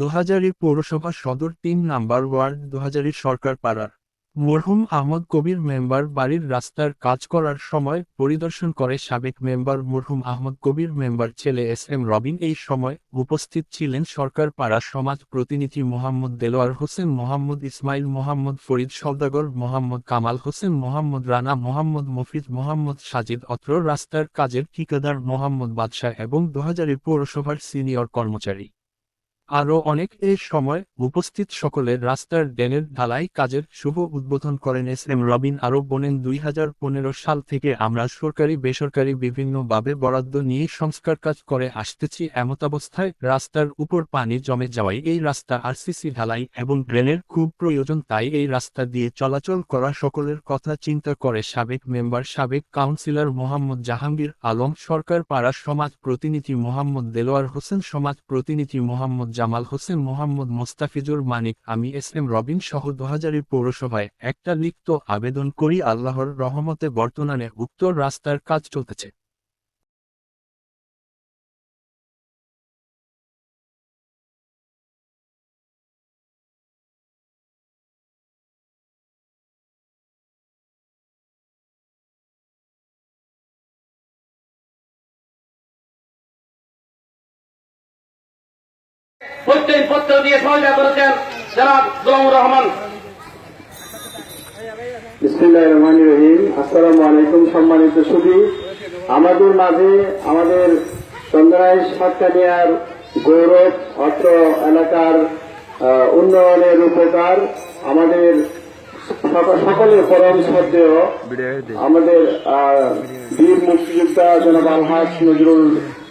দোহাজারী পৌরসভা সদর ৩ নম্বর ওয়ার্ড দোহাজারী সরকার পাড়ার মরহুম আহমদ কবির মেম্বার বাড়ির রাস্তার কাজ করার সময় পরিদর্শন করে সাবেক মেম্বার মরহুম আহমদ কবির মেম্বার ছেলে এস রবিন। এই সময় উপস্থিত ছিলেন সরকার পাড়া সমাজ প্রতিনিধি মোহাম্মদ দেলোয়ার হোসেন, মোহাম্মদ ইসমাইল, মোহাম্মদ ফরিদ সওদাগর, মোহাম্মদ কামাল হোসেন, মোহাম্মদ রানা, মোহাম্মদ মফিজ, মোহাম্মদ সাজিদ, অত্র রাস্তার কাজের ঠিকাদার মোহাম্মদ বাদশাহ এবং দোহাজারী পৌরসভার সিনিয়র কর্মচারী আরও অনেক। এ সময় উপস্থিত সকলের রাস্তার ড্রেনের ঢালাই কাজের শুভ উদ্বোধন করেন রবিন। আরও বলেন, ২০১৫ সাল থেকে আমরা সরকারি বেসরকারি বিভিন্নভাবে বরাদ্দ নিয়ে সংস্কার কাজ করে আসতেছি। এমতাবস্থায় রাস্তার উপর পানি জমে যাওয়ায় এই রাস্তা আরসিসি ঢালাই এবং ড্রেনের খুব প্রয়োজন, তাই এই রাস্তা দিয়ে চলাচল করা সকলের কথা চিন্তা করে সাবেক মেম্বার সাবেক কাউন্সিলর মোহাম্মদ জাহাঙ্গীর আলম, সরকার পাড়া সমাজ প্রতিনিধি মোহাম্মদ দেলোয়ার হোসেন, সমাজ প্রতিনিধি মোহাম্মদ জামাল হোসেন, মোহাম্মদ মোস্তাফিজুর মানিক, আমি রবিন সহ দোহাজারী পৌরসভায় একটা লিখিত আবেদন করি। আল্লাহর রহমতে বর্তমানে উক্ত রাস্তার কাজ চলতেছে। পত্র দিয়ে সহযোগিতা করেছেন জনাব গোলামুর রহমান। বিসমিল্লাহির রহমানির রহিম। আসসালামু আলাইকুম। সম্মানিত সুধী, আমাদের মাঝে আমাদের চন্দ্রাইশ সাতকানিয়ার গৌরব, অত্র এলাকার উন্নয়নের উপকার, আমাদের সকলের পরম শ্রদ্ধেয় আমাদের বীর মুক্তিযোদ্ধা জনাব আলহাজ নজরুল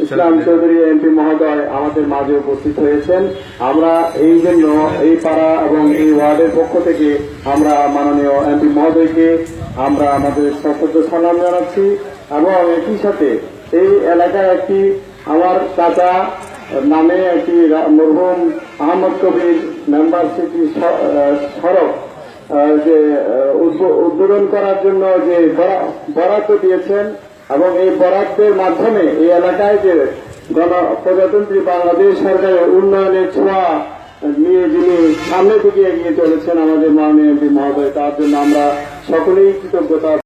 ইসলাম চৌধুরী এমপি মহোদয় আমাদের মাঝে উপস্থিত হয়েছেন। আমরা এই জন্য এই পাড়া এবং এই ওয়ার্ডের পক্ষ থেকে আমরা মাননীয় এমপি মহোদয়কে আমরা আমাদের সশ্রদ্ধ সালাম জানাচ্ছি। এবং একই সাথে এই এলাকায় একটি আমার চাচা নামে একটি মরহুম আহমদ কবির মেম্বার সিটি সড়ক যে উদ্বোধন করার জন্য যে বরাদ্দ দিয়েছেন এবং এই বরাদ্দের মাধ্যমে এই এলাকায় যে গণপ্রজাতন্ত্রী বাংলাদেশ সরকারের উন্নয়নের ছোঁয়া নিয়ে যিনি সামনের দিকে এগিয়ে চলেছেন আমাদের মাননীয় এমপি মহোদয়, তার জন্য আমরা সকলেই কৃতজ্ঞতা